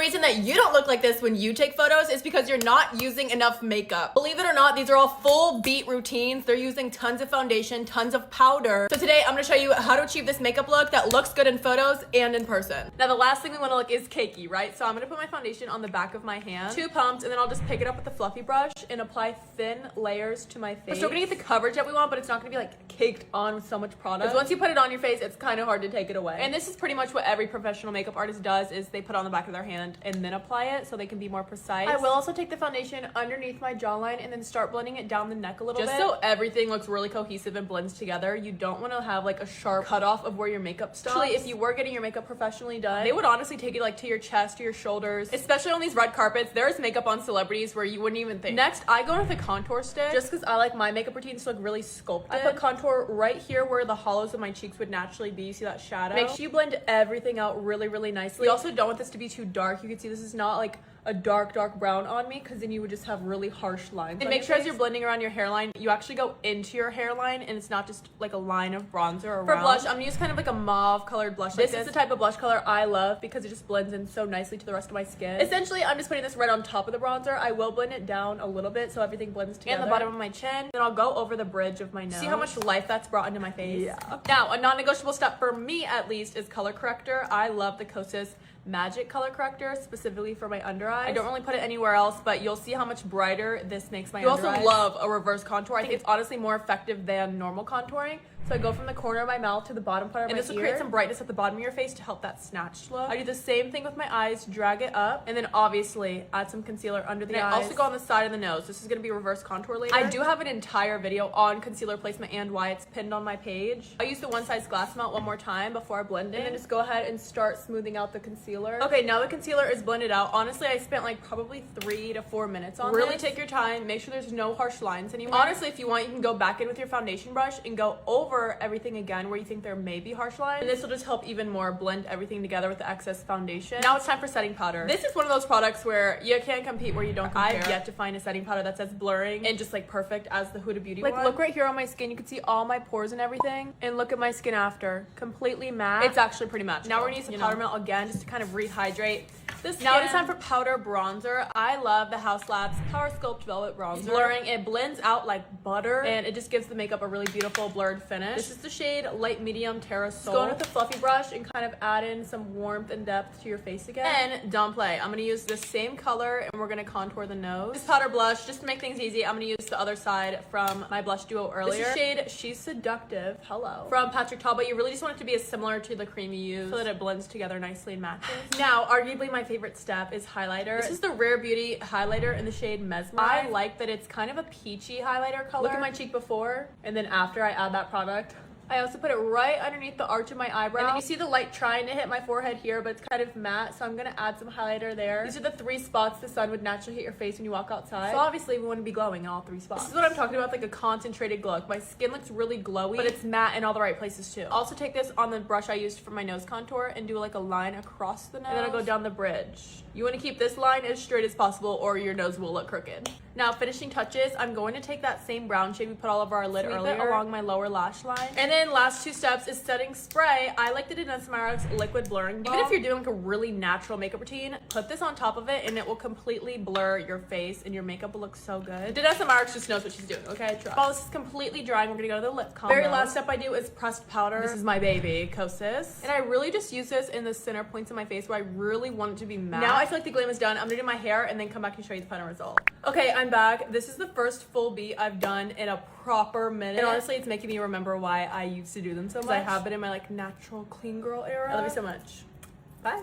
reason that you don't look like this when you take photos is because you're not using enough makeup. Believe it or not, these are all full beat routines. They're using tons of foundation, tons of powder. So today I'm gonna show you how to achieve this makeup look that looks good in photos and in person. Now the last thing we wanna look is cakey, right? So I'm gonna put my foundation on the back of my hand, too pumped, and then I'll just pick it up with a fluffy brush and apply thin layers to my face. We're still gonna get the coverage that we want, but it's not gonna be like caked on with so much product. Because once you put it on your face, it's kind of hard to take it away. And this is pretty much what every professional makeup artist does, is they put it on the back of their hand and then apply it so they can be more precise. I will also take the foundation underneath my jawline and then start blending it down the neck a little bit. Just so everything looks really cohesive and blends together. You don't want to have like a sharp cutoff of where your makeup stops. Actually, if you were getting your makeup professionally done, they would honestly take it like to your chest, to your shoulders, especially on these red carpets. There's makeup on celebrities where you wouldn't even think. Next, I go with a contour stick just because I like my makeup routines to look really sculpted. I put contour right here where the hollows of my cheeks would naturally be. You see that shadow? Make sure you blend everything out really, really nicely. You also don't want this to be too dark. You can see this is not like a dark brown on me, because then you would just have really harsh lines. And make sure as you're blending around your hairline, you actually go into your hairline and it's not just like a line of bronzer around. For blush, I'm gonna use kind of like a mauve colored blush. This is the type of blush color I love because it just blends in so nicely to the rest of my skin. Essentially, I'm just putting this right on top of the bronzer. I will blend it down a little bit so everything blends together. And the bottom of my chin. Then I'll go over the bridge of my nose. See how much life that's brought into my face? Yeah. Now, a non-negotiable step for me at least is color corrector. I love the Kosas Magic color corrector specifically for my under eyes. I don't really put it anywhere else, but you'll see how much brighter this makes my under eyes. You also love a reverse contour. I think it's honestly more effective than normal contouring. So I go from the corner of my mouth to the bottom part of my ear. And this will create some brightness at the bottom of your face to help that snatched look. I do the same thing with my eyes, drag it up, and then obviously add some concealer under the eyes. I also go on the side of the nose. This is gonna be reverse contour later. I do have an entire video on concealer placement and why it's pinned on my page. I use the one size glass amount one more time before I blend it. And then just go ahead and start smoothing out the concealer. Okay, now the concealer is blended out. Honestly, I spent like probably 3 to 4 minutes on this. Really take your time. Make sure there's no harsh lines anymore. Honestly, if you want, you can go back in with your foundation brush and go over everything again where you think there may be harsh lines, and this will just help even more blend everything together with the excess foundation. Now it's time for setting powder. This is one of those products where you can't compete where you don't compare. I've yet to find a setting powder that says blurring and just like perfect as the Huda Beauty one. Like look right here on my skin, you can see all my pores and everything, and look at my skin after. Completely matte. It's actually pretty magical. Now we're gonna use the powder melt again just to kind of rehydrate this skin. Now it's time for powder bronzer. I love the House Labs Power Sculpt Velvet Bronzer. Blurring, it blends out like butter and it just gives the makeup a really beautiful blurred finish. This is the shade Light Medium Terra Sol. Go in with a fluffy brush and kind of add in some warmth and depth to your face again. And don't play. I'm gonna use the same color and we're gonna contour the nose. This powder blush, just to make things easy, I'm gonna use the other side from my blush duo earlier. This is shade She's Seductive, hello, from Patrick Ta, but you really just want it to be as similar to the cream you use so that it blends together nicely and matches. Now, arguably my favorite step is highlighter. This is the Rare Beauty highlighter in the shade Mesmerize. I like that it's kind of a peachy highlighter color. Look at my cheek before and then after I add that product. I also put it right underneath the arch of my eyebrow. And then you see the light trying to hit my forehead here, but it's kind of matte, so I'm gonna add some highlighter there. These are the 3 spots the sun would naturally hit your face when you walk outside. So obviously we want to be glowing in all 3 spots. This is what I'm talking about, like a concentrated glow. My skin looks really glowy, but it's matte in all the right places too. Also take this on the brush I used for my nose contour and do like a line across the nose. And then I'll go down the bridge. You want to keep this line as straight as possible or your nose will look crooked. Now finishing touches, I'm going to take that same brown shade we put all over our lid earlier along my lower lash line. And then last 2 steps is setting spray. I like the Danessa Myricks liquid blurring balm. Even if you're doing like a really natural makeup routine, put this on top of it and it will completely blur your face and your makeup will look so good. Danessa Myricks just knows what she's doing, okay? Trust. While this is completely drying, we're gonna go to the lip combo. Very last step I do is pressed powder. This is my baby, Kosas. And I really just use this in the center points of my face where I really want it to be matte. Now I feel like the glam is done. I'm gonna do my hair and then come back and show you the final result. Okay, I'm back. This is the first full beat I've done in a proper minute. And honestly, it's making me remember why I used to do them so much. I have been in my like natural clean girl era. I love you so much. Bye.